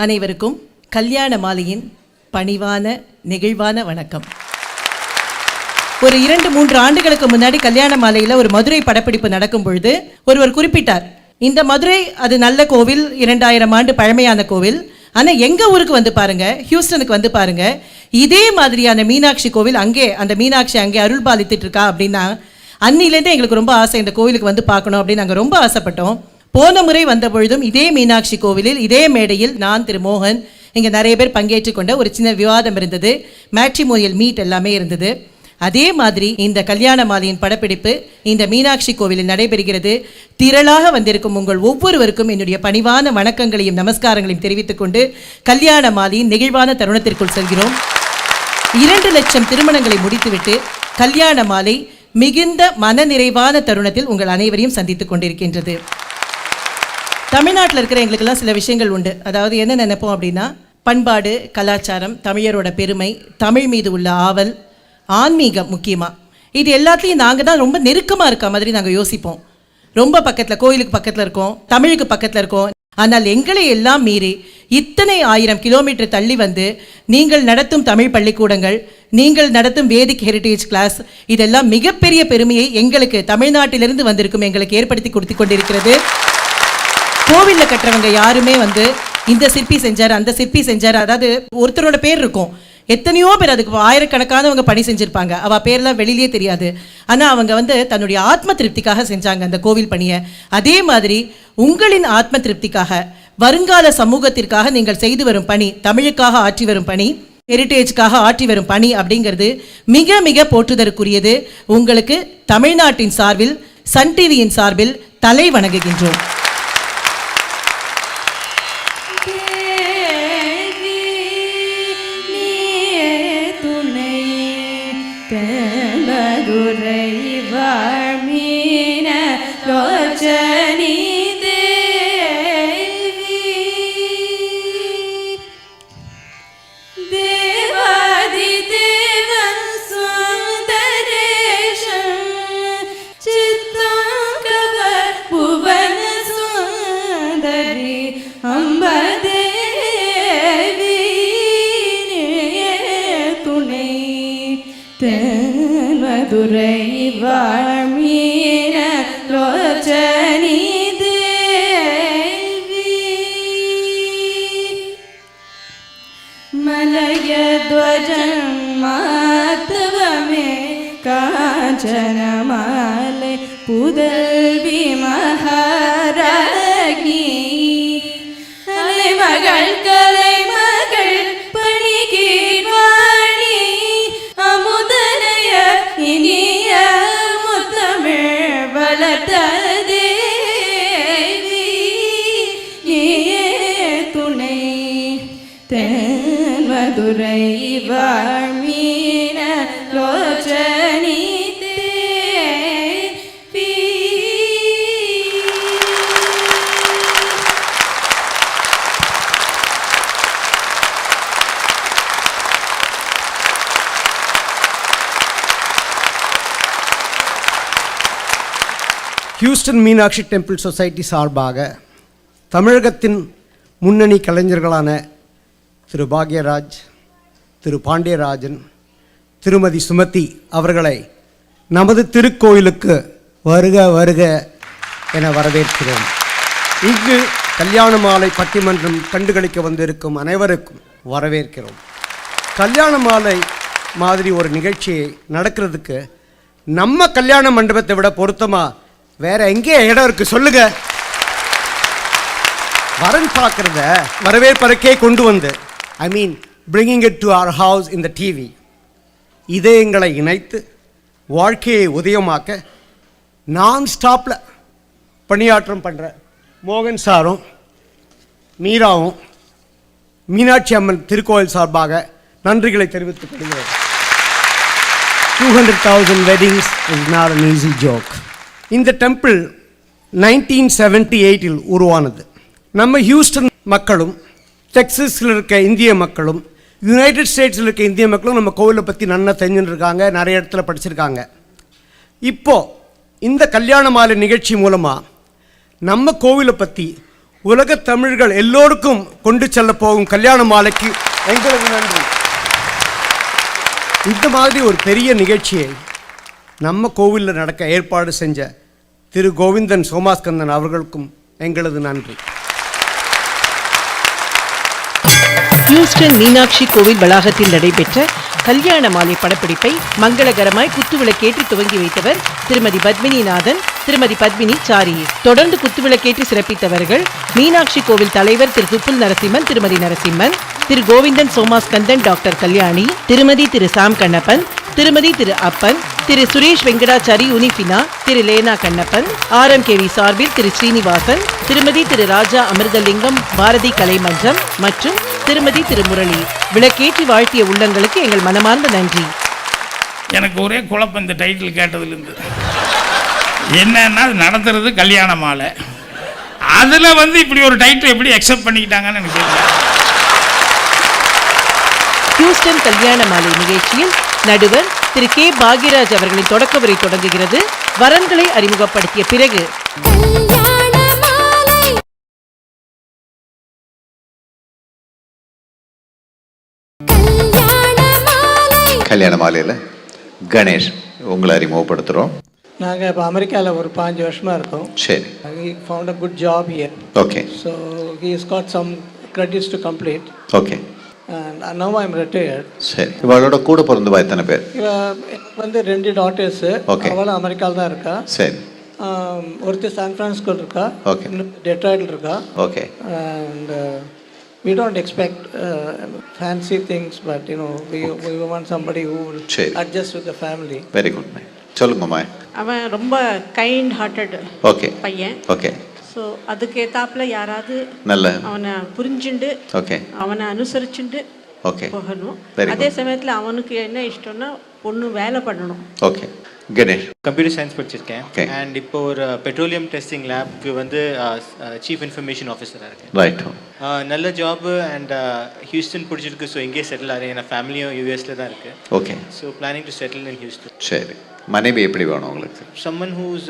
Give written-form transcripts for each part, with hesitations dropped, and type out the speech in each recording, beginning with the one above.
அனைவருக்கும் கல்யாண மாலையின் பணிவான நெகிழ்வான வணக்கம். ஒரு 2-3 ஆண்டுகளுக்கு முன்னாடி கல்யாண மாலையில் ஒரு மதுரை படப்பிடிப்பு நடக்கும் பொழுது ஒருவர் குறிப்பிட்டார், இந்த மதுரை அது நல்ல கோவில், 2000 ஆண்டு பழமையான கோவில், ஆனால் எங்கள் ஊருக்கு வந்து பாருங்க, ஹியூஸ்டனுக்கு வந்து பாருங்க, இதே மாதிரியான மீனாட்சி கோவில் அங்கே, அந்த மீனாட்சி அங்கே அருள் பாலித்துட்டு இருக்கா அப்படின்னா, அன்னிலேருந்தே எங்களுக்கு ரொம்ப ஆசை இந்த கோவிலுக்கு வந்து பார்க்கணும் அப்படின்னு நாங்கள் ரொம்ப ஆசைப்பட்டோம். போன முறை வந்த பொழுதும் இதே மீனாட்சி கோவிலில் இதே மேடையில் நான் திரு மோகன் இங்கே நிறைய பேர் பங்கேற்று கொண்ட ஒரு சின்ன விவாதம் இருந்தது, மேட்ரிமோனியல் மீட் எல்லாமே இருந்தது. அதே மாதிரி இந்த கல்யாண மாலையின் படப்பிடிப்பு இந்த மீனாட்சி கோவிலில் நடைபெறுகிறது. திரளாக வந்திருக்கும் உங்கள் ஒவ்வொருவருக்கும் என்னுடைய பணிவான வணக்கங்களையும் நமஸ்காரங்களையும் தெரிவித்துக் கொண்டு கல்யாண மாலையின் நெகிழ்வான தருணத்திற்குள் செல்கிறோம். 2 லட்சம் திருமணங்களை முடித்துவிட்டு கல்யாண மாலை மிகுந்த மனநிறைவான தருணத்தில் உங்கள் அனைவரையும் சந்தித்துக் கொண்டிருக்கின்றது. தமிழ்நாட்டில் இருக்கிற எங்களுக்கெல்லாம் சில விஷயங்கள் உண்டு. அதாவது என்ன நினைப்போம் அப்படின்னா, பண்பாடு, கலாச்சாரம், தமிழரோட பெருமை, தமிழ் மீது உள்ள ஆவல், ஆன்மீகம் முக்கியமாக, இது எல்லாத்தையும் நாங்கள் தான் ரொம்ப நெருக்கமாக இருக்க மாதிரி நாங்கள் யோசிப்போம். ரொம்ப பக்கத்தில், கோயிலுக்கு பக்கத்தில் இருக்கோம், தமிழுக்கு பக்கத்தில் இருக்கோம். ஆனால் எங்களை எல்லாம் மீறி இத்தனை 1000 கிலோமீட்டர் தள்ளி வந்து நீங்கள் நடத்தும் தமிழ் பள்ளிக்கூடங்கள், நீங்கள் நடத்தும் வேதிக் ஹெரிட்டேஜ் கிளாஸ், இதெல்லாம் மிகப்பெரிய பெருமையை எங்களுக்கு தமிழ்நாட்டிலிருந்து வந்திருக்கும் எங்களுக்கு ஏற்படுத்தி கொடுத்து கொண்டிருக்கிறது. கோவிலில் கட்டுறவங்க யாருமே வந்து இந்த சிற்பி செஞ்சார், அந்த சிற்பி செஞ்சார், அதாவது ஒருத்தரோட பேர் இருக்கும், எத்தனையோ பேர் அதுக்கு ஆயிரக்கணக்கானவங்க பணி செஞ்சுருப்பாங்க, அவள் பேர்லாம் வெளியிலே தெரியாது. ஆனால் அவங்க வந்து தன்னுடைய ஆத்ம திருப்திக்காக செஞ்சாங்க அந்த கோவில் பணியை. அதே மாதிரி உங்களின் ஆத்ம திருப்திக்காக, வருங்கால சமூகத்திற்காக நீங்கள் செய்து வரும் பணி, தமிழுக்காக ஆற்றி வரும் பணி, ஹெரிட்டேஜ்க்காக ஆற்றி வரும் பணி அப்படிங்கிறது மிக மிக போற்றுதற்குரியது. உங்களுக்கு தமிழ்நாட்டின் சார்பில், சன் டிவியின் சார்பில் தலை வணங்குகின்றோம். மதுரை வாழ்மீன லோச்சனி தேவி மலயத்வஜம் மாதவமே காஞ்சனமாலை புதல்வி மகாராணி அலைமகள் கலைமகள் பணிகீர்வாணி அமுதனய இனிய முத்தமிழ் வளர்த்த தேவி துணை தென் மதுரை வாழ்மீன லோச்சனி தேவி. ஹியூஸ்டன் மீனாட்சி டெம்பிள் சொசைட்டி சார்பாக தமிழகத்தின் முன்னணி கலைஞர்களான திரு பாக்யராஜ், திரு பாண்டியராஜன், திருமதி சுமதி அவர்களை நமது திருக்கோயிலுக்கு வருக வருக என வரவேற்கிறோம். இங்கு கல்யாண மாலை பட்டிமன்றம் கண்டுகளிக்க வந்திருக்கும் அனைவருக்கும் வரவேற்கிறோம். கல்யாண மாலை மாதிரி ஒரு நிகழ்ச்சியை நடக்கிறதுக்கு நம்ம கல்யாண மண்டபத்தை விட பொருத்தமாக வேற எங்கே இடம் இருக்கு சொல்லுங்க? வரன் பார்க்கறத வரவேற்பறைக்கே கொண்டு வந்து, I mean bringing it to our house in the TV, இதயங்களை இணைத்து வாழ்க்கையை உதயமாக்க நான் ஸ்டாப்பில் பணியாற்றம் பண்ணுற மோகன் சாரும் மீராவும் மீனாட்சி அம்மன் திருக்கோயில் சார்பாக நன்றிகளை தெரிவித்துக் கொள்கிறேன். 200,000 weddings is not an easy joke. இந்த டெம்பிள் 1978 உருவானது. நம்ம ஹியூஸ்டன் மக்களும், டெக்ஸஸில் இருக்க இந்திய மக்களும், யுனைடெட் ஸ்டேட்ஸில் இருக்க இந்திய மக்களும் நம்ம கோவிலை பற்றி நல்லா தெரிஞ்சுட்டு இருக்காங்க, நிறைய இடத்துல படிச்சிருக்காங்க. இப்போது இந்த கல்யாண மாலை நிகழ்ச்சி மூலமாக நம்ம கோவிலை பற்றி உலக தமிழர்கள் எல்லோருக்கும் கொண்டு செல்ல போகும் கல்யாண மாலைக்கு எங்களது நன்றி. இந்த மாதிரி ஒரு பெரிய நிகழ்ச்சியை நம்ம கோவிலில் நடக்க ஏற்பாடு செஞ்ச திரு கோவிந்தன் சோமாஸ்கந்தன் அவர்களுக்கும் எங்களது நன்றி. ஹியூஸ்டன் மீனாட்சி கோவில் வளாகத்தில் நடைபெற்ற கல்யாண மாலை படப்பிடிப்பை மங்களகரமாய் குத்துவிளக்கேற்றி துவங்கி வைத்தவர் திருமதி பத்மினிநாதன், திருமதி பத்மினி சாரி. தொடர்ந்து குத்துவிளக்கேற்றி சிறப்பித்தவர்கள் மீனாட்சி கோவில் தலைவர் திரு துப்புல் நரசிம்மன், திருமதி நரசிம்மன், திரு கோவிந்தன் சோமாஸ்கந்தன், டாக்டர் கல்யாணி, திருமதி திரு சாம் கண்ணப்பன், திருமதி திரு அப்பன், திரு சுரேஷ் வெங்கடாச்சாரி உனிபினா, திரு லேனா கண்ணப்பன், RMKV சார்பில் திரு ஸ்ரீனிவாசன், திருமதி திரு ராஜா அமிர்தலிங்கம் பாரதி கலைமன்றம் மற்றும் திருமதி திரு முரளி. விளக்கேற்றி வாழ்த்திய உள்ளங்களுக்கு எங்கள் மனமார்ந்த நன்றி. எனக்கு ஒரே குழப்பம் இந்த டைட்டில் கேட்டதுலேருந்து. என்னன்னா நடத்துறது கல்யாண மாலை, அதில் இப்படி ஒரு டைட்டில் எப்படி அக்செப்ட் பண்ணிக்கிட்டாங்கன்னு எனக்கு தெரியல. ஹியூஸ்டன் கல்யாண மாலை நிகழ்ச்சியில் நடுவர் திரு கே பாக்யராஜ் அவர்களின் தொடக்க உரை தொடங்குகிறது. வரன்களை அறிமுகப்படுத்திய பிறகு கல்யாண மாலையில் கணேஷ் உங்களை அறிமுகப்படுத்துகிறோம். நாங்கள் இப்போ அமெரிக்காவில் ஒரு 5 வருஷமாக இருக்கோம். சரி. He found a good job here. Okay. So he has got some credits to complete. Okay. And now I'm retired. சரி. இவளோட கூட பிறந்தவா எத்தனை பேர்? வந்து 2 daughters. ஓகே. அவளும் அமெரிக்காவில் தான் இருக்கா. சரி. ஒருத்தர் சான் பிரான்சிஸ்கோ இருக்கா. ஓகே. டெட்ராய்டில் இருக்கா. Okay. And we don't expect fancy things, but we want somebody who will adjust with the family. Very good. சொல்லுங்கம்மா. அவன் ரொம்ப கைண்ட் ஹார்ட்டட் ஓகே பையன். ஓகே. ஸோ அதுக்கு ஏத்தாப்புல யாராவது நல்ல அவனை புரிஞ்சுண்டு ஓகே அவனை அனுசரிச்சுண்டு ஓகே போகணும். Very அதே சமயத்தில் அவனுக்கு என்ன இஷ்டம்னா பொண்ணு வேலை பண்ணணும். ஓகே. கணேஷ் கம்ப்யூட்டர் சயின்ஸ் படிச்சிருக்கேன். Okay. அண்ட் இப்போ ஒரு பெட்ரோலியம் டெஸ்டிங் லேப்க்கு சீஃப் இன்ஃபர்மேஷன் ஆஃபீஸராக இருக்கேன். ரைட். நல்ல ஜாப் அண்ட் ஹியூஸ்டன் பிடிச்சிருக்கு. ஸோ இங்கேயே செட்டில் ஆகிறேன். என் ஃபேமிலியும் யூஎஸில் தான் இருக்குது. Okay. So planning to settle in Houston. சரி. மனைவி எப்படி வேணும் உங்களுக்கு? someone who's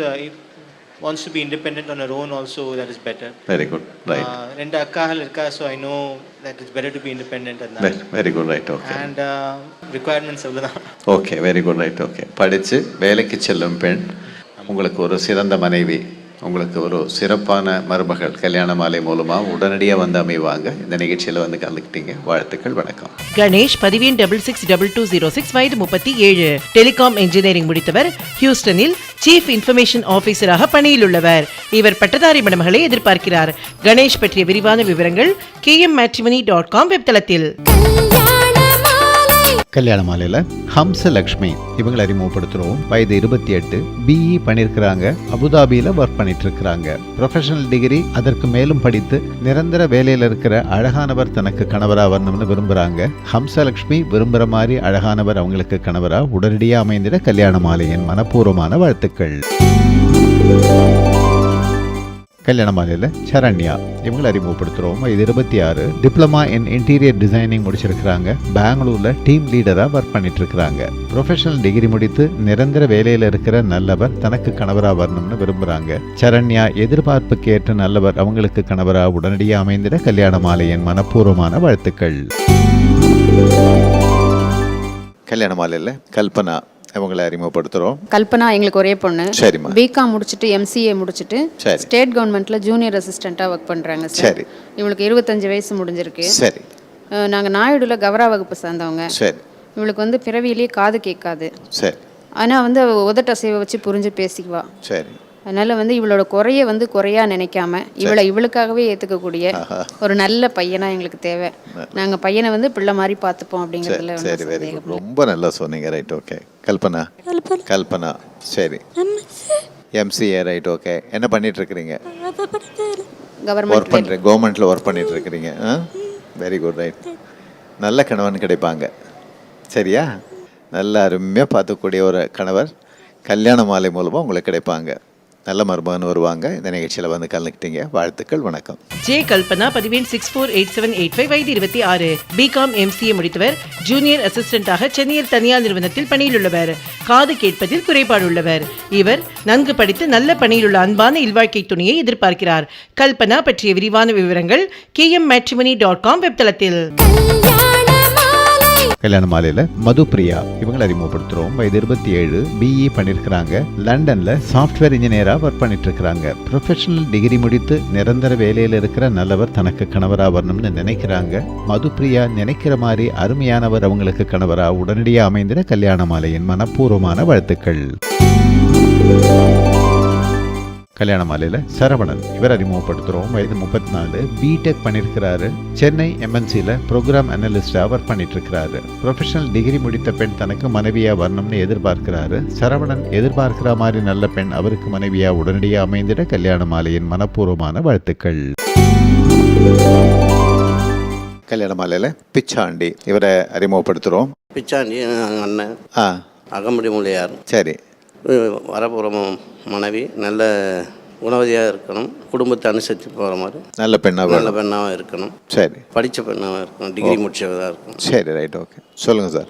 wants to be independent on her own also, that is better. Very good. Right. ரெண்டு அக்காகள் இருக்கா. so I know that it's better to be independent and that. Very good. Right. Okay. and requirements அவ்வளவுதான். Okay. Very good. Right. Okay. படித்து வேலைக்கு செல்லும் பெண், உங்களுக்கு ஒரு சிறந்த மனைவி, உங்களுக்கு ஒரு சிறப்பான மருமகள் கல்யாண மாலை மூலமாக உடனடியாக வந்து அமைவாங்க. இந்த நிகழ்ச்சியில் வந்து கலந்துக்கிட்டீங்க. வாழ்த்துக்கள். வணக்கம். கணேஷ் பதிவேன் 662206, வயது 37, டெலிகாம் இன்ஜினியரிங் முடித்தவர், ஹியூஸ்டனில் சீஃப் இன்ஃபர்மேஷன் ஆபீசராக பணியில் உள்ளவர். இவர் பட்டதாரி மணமகளை எதிர்பார்க்கிறார். கணேஷ் பற்றிய விரிவான விவரங்கள் kmmatrimony.com வெப்தளத்தில். கல்யாண மாலையில் ஹம்சலக்ஷ்மி இவங்களை அறிமுகப்படுத்துகிறோம். வயது 28, BE பண்ணியிருக்கிறாங்க. அபுதாபியில் ஒர்க் பண்ணிட்டு இருக்கிறாங்க. ப்ரொஃபஷனல் டிகிரி, அதற்கு மேலும் படித்து நிரந்தர வேலையில் இருக்கிற அழகானவர் தனக்கு கணவராக வரணும்னு விரும்புகிறாங்க. ஹம்சலக்ஷ்மி விரும்புகிற மாதிரி அழகானவர் அவங்களுக்கு கணவராக உடனடியாக அமைந்திட கல்யாண மாலையின் மனப்பூர்வமான வாழ்த்துக்கள். கல்யாண மாலையில் சரண்யா இவங்களை அறிமுகப்படுத்துகிறோம். வயது 26, டிப்ளமா இன் இன்டீரியர் டிசைனிங் முடிச்சிருக்கிறாங்க. பெங்களூரில் டீம் லீடராக ஒர்க் பண்ணிட்டு இருக்கிறாங்க. ப்ரொஃபஷனல் டிகிரி முடித்து நிரந்தர வேலையில் இருக்கிற நல்லவர் தனக்கு கணவராக வரணும்னு விரும்புகிறாங்க. சரண்யா எதிர்பார்ப்புக்கு ஏற்ற நல்லவர் அவங்களுக்கு கணவராக உடனடியாக அமைந்திட கல்யாண மாலையின் மனப்பூர்வமான வாழ்த்துக்கள். கல்யாண மாலையில் கல்பனா இவங்களை அறிமுகப்படுத்துகிறோம். கல்பனா எங்களுக்கு ஒரே பொண்ணு. சரிம்மா. பிகாம் முடிச்சுட்டு MCA முடிச்சுட்டு ஸ்டேட் கவர்மெண்ட்ல ஜூனியர் அசிஸ்டண்ட்டாக ஒர்க் பண்ணுறாங்க சார். சரி. இவங்களுக்கு 25 வயசு முடிஞ்சிருக்கு. சரி. நாங்கள் நாயுடுல கவரா வகுப்பு சேர்ந்தவங்க. சரி. இவளுக்கு பிறவியிலேயே காது கேட்காது. சரி. ஆனால் உதட்டசைவை வச்சு புரிஞ்சு பேசிக்குவா. சரி. அதனால இவளோட குறைய குறையா நினைக்காம இவளுக்காகவே ஏற்றுக்கக்கூடிய ஒரு நல்ல பையனா எங்களுக்கு தேவை. நாங்கள் பையனை பிள்ளை மாதிரி பார்த்துப்போம் அப்படிங்கிறதுல. சரி. Very good. ரொம்ப நல்லா சொன்னீங்க. ரைட். ஓகே. கல்பனா. கல்பனா. சரி. MCA. ரைட். ஓகே. என்ன பண்ணிட்டு இருக்கிறீங்க? கவர்மெண்ட்ல ஒர்க் பண்ணிட்டு இருக்கிறீங்க. Very good. ரைட். நல்ல கணவன் கிடைப்பாங்க. சரியா? நல்ல அருமையாக பார்த்துக்கூடிய ஒரு கணவர் கல்யாண மாலை மூலமாக உங்களுக்கு கிடைப்பாங்க. நல்ல மருமகன் வருவாங்க. இந்த நிகழ்ச்சியில் வந்து கலந்துக்கிட்டீங்க, வாழ்த்துக்கள், வணக்கம். ஜே கல்பனா, பதிவேன் 648785, வயது 26, பிகாம் MCA முடித்தவர், ஜூனியர் அசிஸ்டண்டாக சென்னையில் தனியார் நிறுவனத்தில் பணியில் உள்ளவர், காது கேட்பதில் குறைபாடு உள்ளவர். இவர் நன்கு படித்து நல்ல பணியில் உள்ள அன்பான இல்வாழ்க்கை துணையை எதிர்பார்க்கிறார். கல்பனா பற்றிய விரிவான விவரங்கள் kmmatrimony.com வெப்தளத்தில். கல்யாண மாலையில் மதுப்பிரியா இவங்களை அறிமுகப்படுத்துகிறோம். வயது 27, BE பண்ணியிருக்கிறாங்க. லண்டனில் சாஃப்ட்வேர் இன்ஜினியராக ஒர்க் பண்ணிட்டு இருக்கிறாங்க. ப்ரொஃபஷனல் டிகிரி முடித்து நிரந்தர வேலையில் இருக்கிற நல்லவர் தனக்கு கணவராக வரணும்னு நினைக்கிறாங்க. மதுப்பிரியா நினைக்கிற மாதிரி அருமையானவர் அவங்களுக்கு கணவராக உடனடியாக அமைந்திட கல்யாண மாலையின் மனப்பூர்வமான வாழ்த்துக்கள். கல்யாண மாலையில் சரவணன் இவர் அறிமுகப்படுத்துகிறோம். வயது 34, பிடெக் பண்ணியிருக்கிறாரு. சென்னை MNCயில் ப்ரோக்ராம் அனலிஸ்டாக ஒர்க் பண்ணிட்டு இருக்கிறாரு. ப்ரொஃபஷனல் டிகிரி முடித்த பெண் தனக்கு மனைவியாக வரணும்னு எதிர்பார்க்கிறாரு. சரவணன் எதிர்பார்க்கிற மாதிரி நல்ல பெண் அவருக்கு மனைவியாக உடனடியாக அமைந்திட கல்யாண மாலையின் மனப்பூர்வமான வாழ்த்துக்கள். கல்யாண மாலையில் பிச்சாண்டி இவரை அறிமுகப்படுத்துகிறோம். பிச்சாண்டி அண்ணன் அகம்படி மூலையார். சரி. வரப்போகிற மனைவி நல்ல குணவதியாக இருக்கணும், குடும்பத்தை அனுசரித்து போகிற மாதிரி நல்ல பெண்ணாக இருக்கணும். சரி. படித்த பெண்ணாக இருக்கணும், டிகிரி முடிச்சதாக இருக்கணும். சரி, ரைட், ஓகே. சொல்லுங்கள் சார்.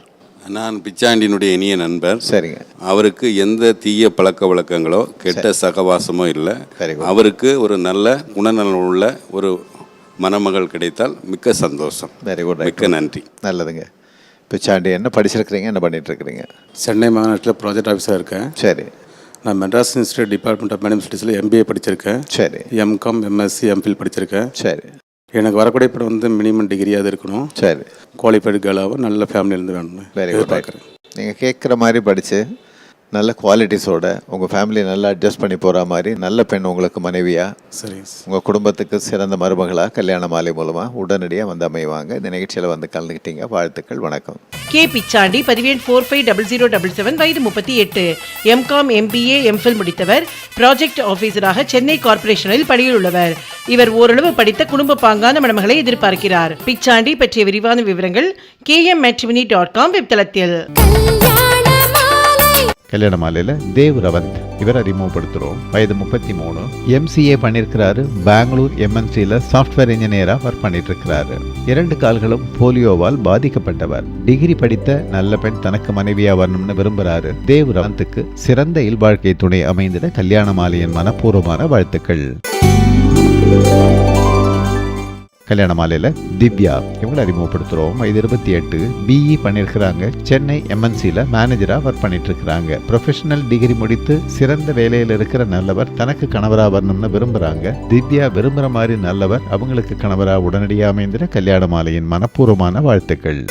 நான் பிச்சாண்டியினுடைய இனிய நண்பர். சரிங்க. அவருக்கு எந்த தீய பழக்க வழக்கங்களோ கெட்ட சகவாசமோ இல்லை. அவருக்கு ஒரு நல்ல குணநலன் உள்ள ஒரு மணமகள் கிடைத்தால் மிக்க சந்தோஷம். வெரி குட், மிக்க நன்றி. நல்லதுங்க. பிச்சாண்டி என்ன படிச்சிருக்கிறீங்க, என்ன பண்ணிட்டு இருக்கிறீங்க? சென்னை மாநகரத்தில் ப்ராஜெக்ட் ஆஃபீஸாக இருக்கேன். சரி. நான் Madras institute department of management ஸ்டடீஸில் MBA படிச்சிருக்கேன். சரி. MCom MSc MPhil படிச்சிருக்கேன். சரி. எனக்கு வரக்கூடிய படம் வந்து மினிமம் டிகிரியாவது இருக்கணும். சரி. குவாலிஃபைடு கேர்ளாகவும் நல்ல ஃபேமிலியிலேருந்து வேணும்னு எதிர்பார்க்குறேன். நீங்கள் கேட்குற மாதிரி படித்து நல்ல குவாலிட்டிஸோட உங்கள் ஃபேமிலி நல்லா அட்ஜஸ்ட் பண்ணி போகிற மாதிரி நல்ல பெண் உங்களுக்கு மனைவியாக, சரி, உங்கள் குடும்பத்துக்கு சிறந்த மருமகளாக கல்யாண மாலை மூலமாக உடனடியாக வந்து அமைவாங்க. இந்த நிகழ்ச்சியில் வந்து கலந்துக்கிட்டீங்க, வாழ்த்துக்கள், வணக்கம். கே பிச்சாண்டி, பதிவேன் 450077, வயது 38, MCom MBA MPhil முடித்தவர், ப்ராஜெக்ட் ஆஃபீஸராக சென்னை கார்ப்பரேஷனில் பணியில் உள்ளவர். இவர் ஓரளவு படித்த குடும்ப பாங்கான மணமகளை எதிர்பார்க்கிறார். பிச்சாண்டி பற்றிய விரிவான விவரங்கள் kmmatrimony.com வெப்தளத்தில். கல்யாண மாலையில் தேவ் ரவந்த் இவர் அறிமுகப்படுத்துகிறோம். வயது 33, MCA பண்ணியிருக்கிறாரு. பெங்களூர் MNCயில் சாஃப்ட்வேர் இன்ஜினியராக ஒர்க் பண்ணிட்டு இருக்கிறாரு. 2 கால்களும் போலியோவால் பாதிக்கப்பட்டவர். டிகிரி படித்த நல்ல பெண் தனக்கு மனைவியாக வரணும்னு விரும்புகிறாரு. தேவ் ரவந்துக்கு சிறந்த இல்வாழ்க்கை துணை அமைந்திட கல்யாண மாலையின் மனப்பூர்வமான வாழ்த்துக்கள். கல்யாண மாலையில் திவ்யா இவங்களை அறிமுகப்படுத்துகிறோம். வயது 28, BE பண்ணியிருக்கிறாங்க. சென்னை MNCயில் மேனேஜராக ஒர்க் பண்ணிட்டு இருக்கிறாங்க. ப்ரொஃபஷனல் டிகிரி முடித்து சிறந்த வேலையில் இருக்கிற நல்லவர் தனக்கு கணவராக வரணும்னு விரும்புகிறாங்க. திவ்யா விரும்புகிற மாதிரி நல்லவர் அவங்களுக்கு கணவராக உடனடியாக அமைந்திட கல்யாண மாலையின் மனப்பூர்வமான வாழ்த்துக்கள்.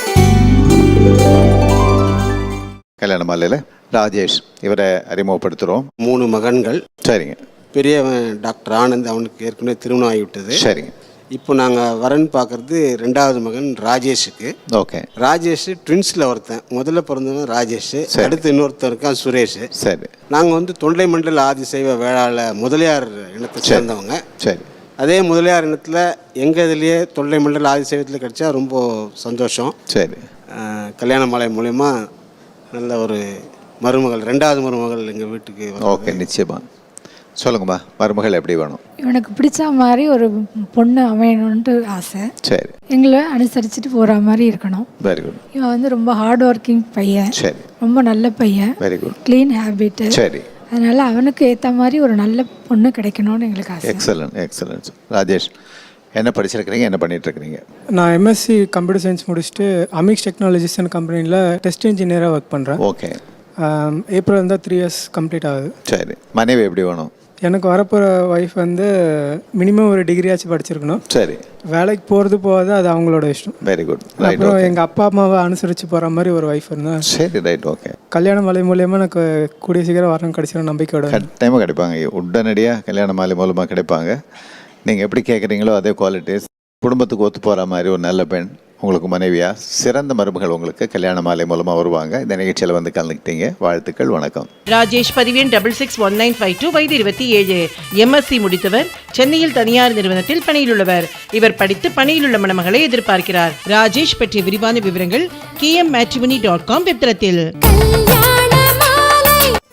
கல்யாண மாலையில் ராஜேஷ் இவரை அறிமுகப்படுத்துகிறோம். 3 மகன்கள். சரிங்க. பெரியவன் டாக்டர் ஆனந்த், அவனுக்கு ஏற்கனவே திருமணம் ஆகிவிட்டது. சரிங்க. இப்போ நாங்கள் வரன் பார்க்குறது 2வது மகன் ராஜேஷுக்கு. ஓகே. ராஜேஷ் ட்வின்ஸில் ஒருத்தன், முதல்ல பிறந்தவன் ராஜேஷ், அடுத்து இன்னொருத்தர் இருக்கான் சுரேஷ். சரி. நாங்கள் வந்து தொண்டை மண்டல ஆதிசைவ வேளாள முதலியார் இனத்தை சேர்ந்தவங்க. சரி. அதே முதலியார் இனத்தில் எங்கள் இதுலேயே தொண்டை மண்டல ஆதிசைவத்தில் கிடைச்சா ரொம்ப சந்தோஷம். சரி. கல்யாண மாலை மூலயமா நல்ல ஒரு மருமகள், 2வது மருமகள் எங்கள் வீட்டுக்கு. ஓகே, நிச்சயமாக. சொல்லுங்கம்மா, மருமகள் எப்படி வேணும்? எனக்கு பிடிச்ச மாதிரி ஒரு பொண்ணு அமையணுன்ட்டு ஆசை. சரி. எங்களை அனுசரிச்சுட்டு போகிற மாதிரி இருக்கணும். Very good. இவன் வந்து ரொம்ப ஹார்ட் ஒர்க்கிங் பையன். சரி. ரொம்ப நல்ல பையன். Very good. Clean habit. சரி. அதனால் அவனுக்கு ஏற்ற மாதிரி ஒரு நல்ல பொண்ணு கிடைக்கணும்னு எங்களுக்கு ஆசை. Excellent, excellent. ராஜேஷ் என்ன படிச்சிருக்கிறீங்க, என்ன பண்ணிட்டு இருக்கிறீங்க? நான் MSc கம்ப்யூட்டர் சயின்ஸ் முடிச்சுட்டு அமிக்ஸ் டெக்னாலஜிஸ் அண்ட் கம்பெனியில் டெஸ்ட் இன்ஜினியராக ஒர்க் பண்ணுறேன். ஓகே. ஏப்ரல் இருந்தால் 3 years கம்ப்ளீட் ஆகுது. சரி. மனைவி எப்படி வேணும்? எனக்கு வரப்போகிற ஒய்ஃப் வந்து மினிமம் ஒரு டிகிரியாச்சும் படிச்சிருக்கணும். சரி. வேலைக்கு போகிறது போகாது, அது அவங்களோட இஷ்டம். Very good. அப்புறம் எங்கள் அப்பா அம்மாவை அனுசரித்து போகிற மாதிரி ஒரு ஒய்ஃப் இருந்தால். சரி, ரைட், ஓகே. கல்யாண மாலை மூலியமாக எனக்கு கூடிய சீக்கிரம் வரணும் கிடைச்சிடும் நம்பிக்கையோட. கட்டாயமாக கிடைப்பாங்க, உடனடியாக கல்யாண மாலை மூலமாக கிடைப்பாங்க. நீங்கள் எப்படி கேட்குறீங்களோ அதே குவாலிட்டிஸ், குடும்பத்துக்கு ஒத்து போகிற மாதிரி ஒரு நல்ல பெண் உங்களுக்கு மனைவியா, சிறந்த மருமகள் உங்களுக்கு கல்யாண மாலை மூலமா வருவாங்க. இந்த நிகழ்ச்சியில் வந்து கலந்துக்கிட்டீங்க, வாழ்த்துக்கள், வணக்கம். ராஜேஷ், பதிவேன் 661952, வயது 27, MSc முடித்தவர், சென்னையில் தனியார் நிறுவனத்தில் பணியில் உள்ளவர். இவர் படித்து பணியில் உள்ள மணமகளை எதிர்பார்க்கிறார். ராஜேஷ் பற்றிய விரிவான விவரங்கள் kmmatrimony.com வெப்தளத்தில்.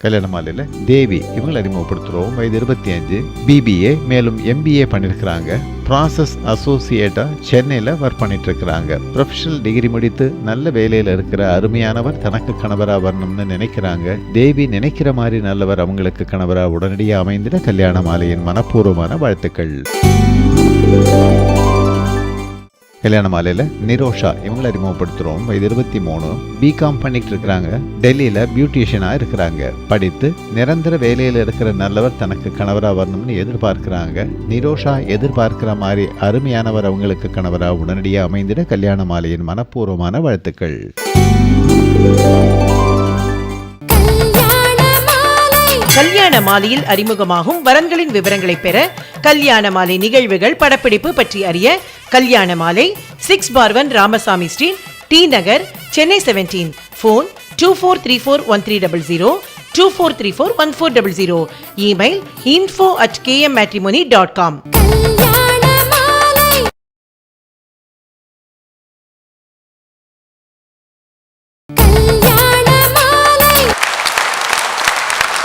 கல்யாண மாலையில் தேவி இவங்களை அறிமுகப்படுத்துகிறோம். வயது 25, BBA மேலும் MBA பண்ணியிருக்கிறாங்க. ப்ராசஸ் அசோசியேட்டாக சென்னையில் ஒர்க் பண்ணிட்டு இருக்கிறாங்க. ப்ரொஃபஷனல் டிகிரி முடித்து நல்ல வேலையில் இருக்கிற அருமையானவர் தனக்கு கணவராக வரணும்னு நினைக்கிறாங்க. தேவி நினைக்கிற மாதிரி நல்லவர் அவங்களுக்கு கணவராக உடனடியாக அமைந்திட கல்யாண மாலையின் மனப்பூர்வமான வாழ்த்துக்கள். கல்யாண மாலையில் நிரோஷா இவங்களை அறிமுகப்படுத்துகிறோம். வயது 23, BCom பண்ணிட்டு இருக்கிறாங்க. டெல்லியில் பியூட்டிஷியனாக இருக்கிறாங்க. படித்து நிரந்தர வேலையில் இருக்கிற நல்லவர் தனக்கு கணவராக வரணும்னு எதிர்பார்க்கிறாங்க. நிரோஷா எதிர்பார்க்கிற மாதிரி அருமையானவர் அவங்களுக்கு கணவராக உடனடியாக அமைந்திட கல்யாண மாலையின் மனப்பூர்வமான வாழ்த்துக்கள். கல்யாண மாலையில் அறிமுகமாகும் வரன்களின் விவரங்களை பெற கல்யாண மாலை நிகழ்வுகள் படப்பிடிப்பு பற்றி அறிய கல்யாண மாலை 6/1 ராமசாமி ஸ்ட்ரீட், டி நகர், சென்னை 17. ஃபோன் 24341300, 24341400. Email info@kmmatrimony.com.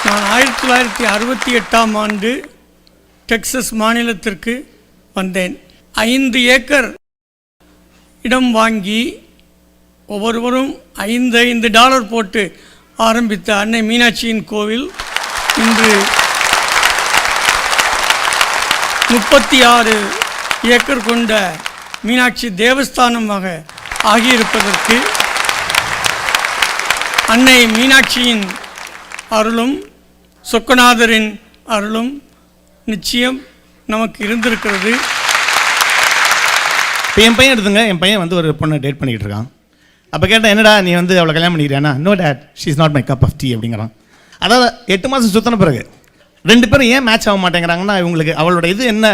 நான் 1968ஆம் ஆண்டு டெக்சஸ் மாநிலத்திற்கு வந்தேன். 5 ஏக்கர் இடம் வாங்கி ஒவ்வொருவரும் $5 போட்டு ஆரம்பித்த அன்னை மீனாட்சியின் கோவில் இன்று 36 ஏக்கர் கொண்ட மீனாட்சி தேவஸ்தானமாக ஆகியிருப்பதற்கு அன்னை மீனாட்சியின் அருளும் சொக்கநாதரின் அருளும் நிச்சயம் நமக்கு இருந்திருக்கிறது. இப்போ என் பையன் எடுத்துங்க, என் பையன் வந்து ஒரு பொண்ணை டேட் பண்ணிக்கிட்டு இருக்கான். அப்போ கேட்டால் என்னடா நீ வந்து அவளை கல்யாணம் பண்ணிக்கிறியானா? No dad, she is not my cup of tea அப்படிங்கிறான். அதாவது 8 மாதம் சுற்றின பிறகு 2 பேரும் ஏன் மேட்ச் ஆக மாட்டேங்கிறாங்கன்னா இவங்களுக்கு அவளோட இது என்ன,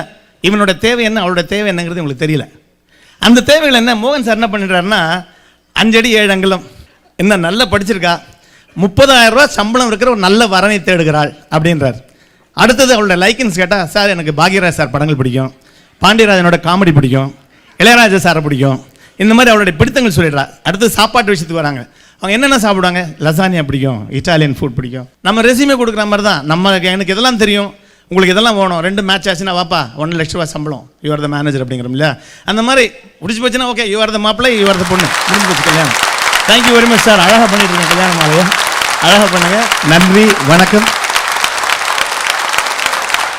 இவனோட தேவை என்ன, அவளோட தேவை என்னங்கிறது இவங்களுக்கு தெரியல. அந்த தேவைகள் என்ன, மோகன் சார் என்ன பண்ணிடுறாருன்னா 5 அடி 7 அங்குலம், என்ன நல்லா படிச்சிருக்கா, 30,000 ரூபா சம்பளம் இருக்கிற ஒரு நல்ல வரனை தேடுகிறாள் அப்படின்றார். அடுத்தது அவளோட லைக்கன்ஸ் கேட்டால், சார் எனக்கு பாக்யராஜ் சார் படங்கள் பிடிக்கும், பாண்டியராஜனோட காமெடி பிடிக்கும், இளையராஜா சாரை பிடிக்கும், இந்த மாதிரி அவளுடைய பிடித்தங்கள் சொல்லிடுறா. அடுத்து சாப்பாட்டு விஷயத்துக்கு வராங்க. அவங்க என்னென்ன சாப்பிடுவாங்க, லசானியா பிடிக்கும், இட்டாலியன் ஃபுட் பிடிக்கும். நம்ம ரெசியூமே கொடுக்குற மாதிரி தான், எனக்கு இதெல்லாம் தெரியும், உங்களுக்கு இதெல்லாம் வேணும், 2 மேட்ச் ஆச்சுன்னா வாப்பா 1 லட்ச ரூபா சம்பளம், யூ ஆர் த மேனேஜர் அப்படிங்கிறோம் இல்லையா? அந்த மாதிரி முடிச்சு போச்சுன்னா ஓகே, யூ ஆர் த மாப்பிள்ளை, யூ ஆர் த பொண்ணு, முடிஞ்சு போச்சு கல்யாணம். தேங்க்யூ வெரி மச் சார், அழகாக பண்ணிட்டு இருக்கேன் கல்யாணம் மாலையை, அழகாக பண்ணுங்க. நன்றி, வணக்கம்.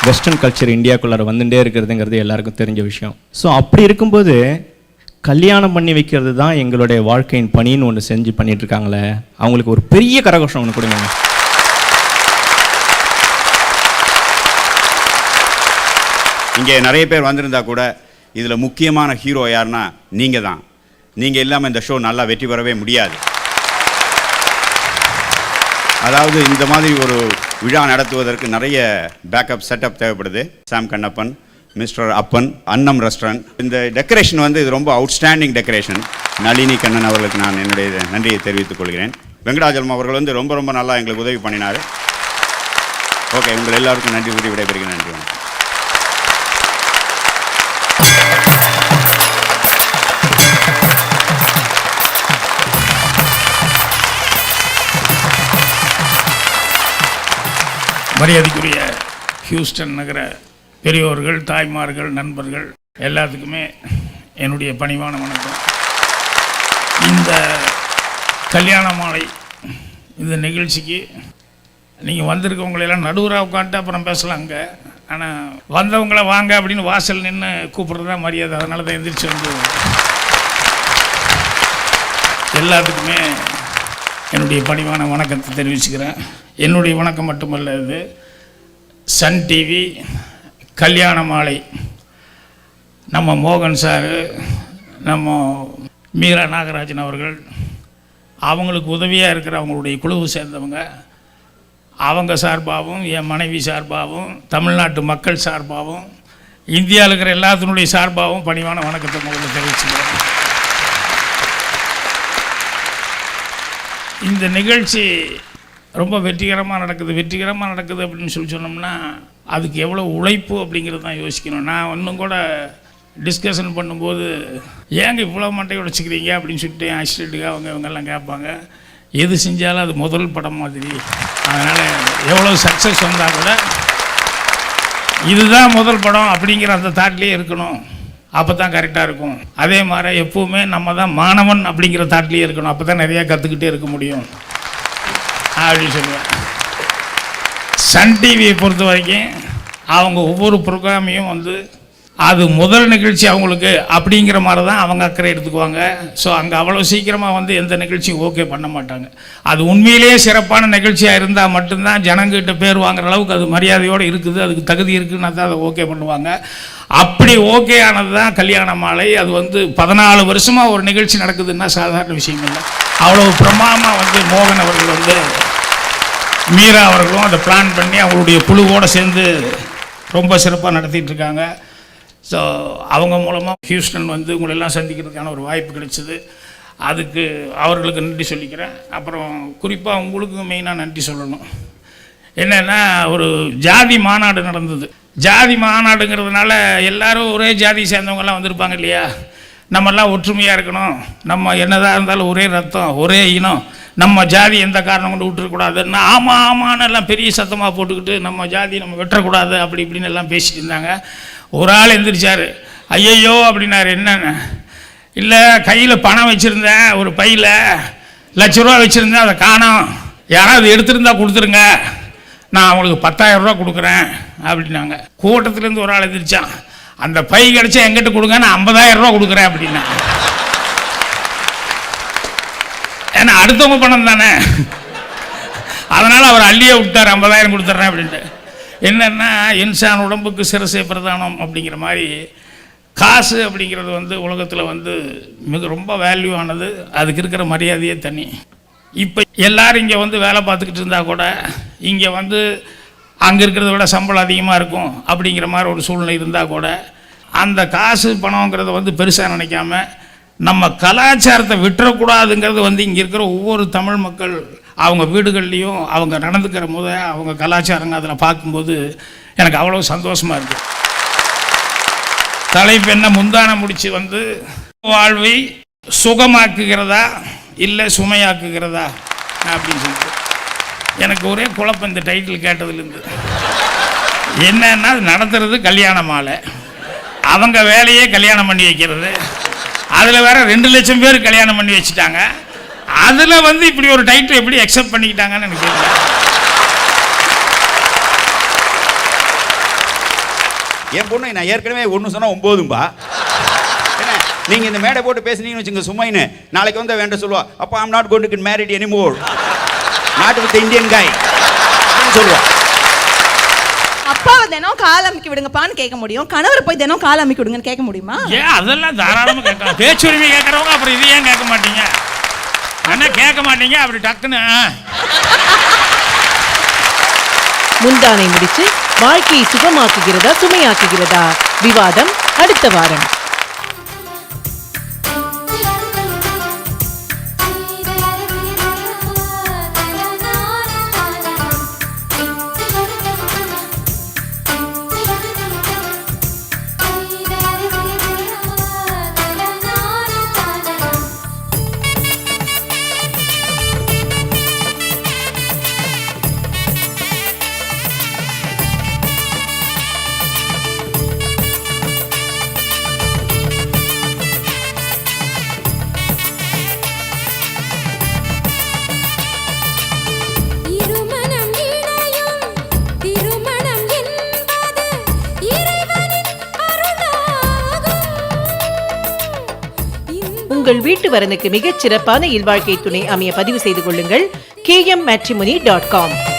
வெஸ்டர்ன் கல்ச்சர் இந்தியாக்குள்ளார வந்துட்டே இருக்கிறதுங்கிறது எல்லாருக்கும் தெரிஞ்ச விஷயம். ஸோ அப்படி இருக்கும்போது கல்யாணம் பண்ணி வைக்கிறது தான் எங்களுடைய வாழ்க்கையின் பணின்னு ஒன்று செஞ்சு பண்ணிட்டு இருக்காங்களே, அவங்களுக்கு ஒரு பெரிய கரகோஷம் ஒன்று கொடுங்க. இங்கே நிறைய பேர் வந்திருந்தா கூட இதில் முக்கியமான ஹீரோ யாருன்னா நீங்கள் தான். நீங்கள் இல்லாமல் இந்த ஷோ நல்லா வெற்றி பெறவே முடியாது. அதாவது இந்த மாதிரி ஒரு விழா நடத்துவதற்கு நிறைய பேக்கப் செட்டப் தேவைப்படுது. சாம் கண்ணப்பன், மிஸ்டர் அப்பன், அன்னம் ரெஸ்டாரண்ட், இந்த டெக்கரேஷன் வந்து இது ரொம்ப அவுட்ஸ்டாண்டிங் டெக்கரேஷன். நளினி கண்ணன் அவர்களுக்கு நான் என்னுடைய நன்றியை தெரிவித்துக் கொள்கிறேன். வெங்கடாஜலம் அவர்கள் வந்து ரொம்ப ரொம்ப நல்லா எங்களுக்கு உதவி பண்ணினார். ஓகே, உங்கள் எல்லாருக்கும் நன்றி கூறி விடைபெறுகிறேன். நன்றி, வணக்கம். மரியாதைக்குரிய ஹியூஸ்டன் நகர பெரியோர்கள், தாய்மார்கள், நண்பர்கள் எல்லாத்துக்குமே என்னுடைய பணிவான வணக்கம். இந்த கல்யாண மாலை இந்த நிகழ்ச்சிக்கு நீங்கள் வந்திருக்கவங்களெல்லாம் நடுவராக உட்காந்துட்டு அப்புறம் பேசலாங்க. ஆனால் வந்தவங்கள வாங்க அப்படின்னு வாசல் நின்று கூப்பிட்றது தான் மரியாதை. அதனால தான் எந்திரிச்சு வந்து எல்லாத்துக்குமே என்னுடைய பணிவான வணக்கத்தை தெரிவிச்சுக்கிறேன். என்னுடைய வணக்கம் மட்டுமல்ல, இது சன் டிவி கல்யாண மாலை, நம்ம மோகன் சார், நம்ம மீரா நாகராஜன் அவர்கள், அவங்களுக்கு உதவியாக இருக்கிற அவங்களுடைய குழுவை சேர்ந்தவங்க, அவங்க சார்பாகவும் என் மனைவி சார்பாகவும் தமிழ்நாட்டு மக்கள் சார்பாகவும் இந்தியாவில் இருக்கிற எல்லாத்தினுடைய சார்பாகவும் பணிவான வணக்கத்தை உங்களுக்கு தெரிவிச்சுக்கிறேன். இந்த நிகழ்ச்சி ரொம்ப வெற்றிகரமாக நடக்குது அப்படின்னு சொன்னோம்னா அதுக்கு எவ்வளோ உழைப்பு அப்படிங்கிறது தான் யோசிக்கணும். நான் இன்னும் கூட டிஸ்கஷன் பண்ணும்போது ஏங்க இவ்வளோ மண்டையை உடைச்சிக்கிறீங்க அப்படின்னு சொல்லிட்டு அசிஸ்டண்ட்டுக்கு இவங்கெல்லாம் கேட்பாங்க. எது செஞ்சாலும் அது முதல் படம் மாதிரி. அதனால் எவ்வளோ சக்ஸஸ் வந்தால் கூட இதுதான் முதல் படம் அப்படிங்கிற அந்த தாட்லேயே இருக்கணும். அப்போ தான் கரெக்டாக இருக்கும். அதே மாதிரி எப்போவுமே நம்ம தான் மாணவன் அப்படிங்கிற தாட்லேயே இருக்கணும். அப்போ தான் நிறையா கற்றுக்கிட்டே இருக்க முடியும் அப்படின்னு சொல்லுவேன். சன் டிவியை பொறுத்த வரைக்கும் அவங்க ஒவ்வொரு ப்ரோக்ராமையும் வந்து அது முதல் நிகழ்ச்சி அவங்களுக்கு அப்படிங்கிற மாதிரி தான் அவங்க அக்கறை எடுத்துக்குவாங்க. ஸோ அங்கே அவ்வளோ சீக்கிரமாக வந்து எந்த நிகழ்ச்சியும் ஓகே பண்ண மாட்டாங்க. அது உண்மையிலேயே சிறப்பான நிகழ்ச்சியாக இருந்தால் மட்டும்தான் ஜனங்கிட்ட பேர் வாங்குற அளவுக்கு அது மரியாதையோடு இருக்குது, அதுக்கு தகுதி இருக்குன்னா தான் அதை ஓகே பண்ணுவாங்க. அப்படி ஓகே ஆனது தான் கல்யாண மாலை. அது வந்து 14 வருஷமாக ஒரு நிகழ்ச்சி நடக்குதுன்னா சாதாரண விஷயம் இல்லை. அவ்வளோ பிரமாதமாக வந்து மோகன் அவர்கள் வந்து மீரா அவர்களும் அதை பிளான் பண்ணி அவங்களுடைய குழுவோடு சேர்ந்து ரொம்ப சிறப்பாக நடத்திட்டு இருக்காங்க. ஸோ அவங்க மூலமாக ஹியூஸ்டன் வந்து உங்களெல்லாம் சந்திக்கிறதுக்கான ஒரு வாய்ப்பு கிடைச்சிது. அதுக்கு அவர்களுக்கு நன்றி சொல்லிக்கிறேன். அப்புறம் குறிப்பாக உங்களுக்கு மெயினாக நன்றி சொல்லணும். என்னென்னா ஒரு ஜாதி மாநாடு நடந்தது. ஜாதி மாநாடுங்கிறதுனால எல்லாரும் ஒரே ஜாதி சேர்ந்தவங்கெல்லாம் வந்திருப்பாங்க இல்லையா. நம்மெல்லாம் ஒற்றுமையாக இருக்கணும், நம்ம என்னதான் இருந்தாலும் ஒரே ரத்தம் ஒரே இனம், நம்ம ஜாதி எந்த காரணம் கொண்டு விட்டுறக்கூடாதுன்னா ஆமாம் ஆமான்னு எல்லாம் பெரிய சத்தமாக போட்டுக்கிட்டு நம்ம ஜாதி நம்ம வெட்டக்கூடாது அப்படி இப்படின்னு எல்லாம் பேசிட்டு இருந்தாங்க. ஒரு ஆள் எந்திரிச்சார், ஐயையோ அப்படின்னாரு. என்னென்ன இல்லை, கையில் பணம் வச்சுருந்தேன், ஒரு பையில் ₹1,00,000 வச்சுருந்தேன், அதை காணோம், யாராவது எடுத்துருந்தா கொடுத்துருங்க, நான் அவங்களுக்கு ₹10,000 கொடுக்குறேன் அப்படின்னாங்க. கூட்டத்துலேருந்து ஒரு ஆள் எந்திரிச்சான், அந்த பை கிடச்சா எங்கிட்ட கொடுங்க, நான் ₹50,000 கொடுக்குறேன் அப்படின்னா. ஏன்னா அடுத்தவங்க பணம் தானே, அதனால் அவர் அள்ளியே விட்டார், 50,000 கொடுத்துட்றேன் அப்படின்ட்டு. என்னென்னா இன்சான் உடம்புக்கு சிரசே பிரதானம் அப்படிங்கிற மாதிரி காசு அப்படிங்கிறது வந்து உலகத்தில் வந்து மிக ரொம்ப வேல்யூ ஆனது. அதுக்கு இருக்கிற மரியாதையே தனி. இப்போ எல்லோரும் இங்கே வந்து வேலை பார்த்துக்கிட்டு இருந்தால் கூட இங்கே வந்து அங்கே இருக்கிறத விட சம்பளம் அதிகமாக இருக்கும் அப்படிங்கிற மாதிரி ஒரு சூழ்நிலை இருந்தால் கூட அந்த காசு பணங்கிறத வந்து பெருசாக நினைக்காம நம்ம கலாச்சாரத்தை விட்டுறக்கூடாதுங்கிறது வந்து இங்கே இருக்கிற ஒவ்வொரு தமிழ் மக்கள் அவங்க வீடுகள்லேயும் அவங்க நடந்துக்கிற போது அவங்க கலாச்சாரங்க அதில் பார்க்கும்போது எனக்கு அவ்வளோ சந்தோஷமாக இருக்குது. தலைப்பு என்ன, முந்தானம் முடித்து வந்து வாழ்வை சுகமாக்குகிறதா இல்லை சுமையாக்குகிறதா அப்படின்னு சொல்லிட்டு எனக்கு ஒரே குழப்பம் இந்த டைட்டில் கேட்டதுலேருந்து. என்னன்னா நடத்துறது கல்யாண மாலை, அவங்க வேலையே கல்யாணம் பண்ணி வைக்கிறது, அதில் வேற 2 லட்சம் பேர் கல்யாணம் பண்ணி வச்சுட்டாங்க. அதில் வந்து இப்படி ஒரு டைட்டில் எப்படி அக்செப்ட் பண்ணிக்கிட்டாங்கன்னு எனக்கு தெரியல. என் பொண்ணு நான் ஏற்கனவே 1 சொன்னால் 9பா. என்ன நீங்கள் இந்த மேடை போட்டு பேசுனீங்கன்னு வச்சுங்க சும்மாயின்னு, நாளைக்கு வந்து வேண்ட சொல்லுவா, அப்போ I'm not going to get married anymore, not with Indian காய் அப்படின்னு சொல்லுவா. அப்பாவை தினம் கால் அமைக்க விடுங்கப்பான்னு கேட்க முடியும், கணவரை போய் தினம் கால் அமைக்க விடுங்கன்னு கேட்க முடியுமா? ஏன் அதெல்லாம் தாராளமாக கேட்கலாம். பேச்சுரிமை கேட்குறவங்க அப்புறம் இது ஏன் கேட்க மாட்டீங்க? என்ன கேட்க மாட்டீங்க அப்படி டக்குன்னு. முந்தானை முடிச்சு வாழ்க்கையை சுகமாக்குகிறதா சுமையாக்குகிறதா விவாதம் அடுத்த வாரம். உங்கள் வீட்டு வரனுக்கு மிகச் சிறப்பான இல்வாழ்க்கை துணை அமைய பதிவு செய்து கொள்ளுங்கள் KMmatrimony.com.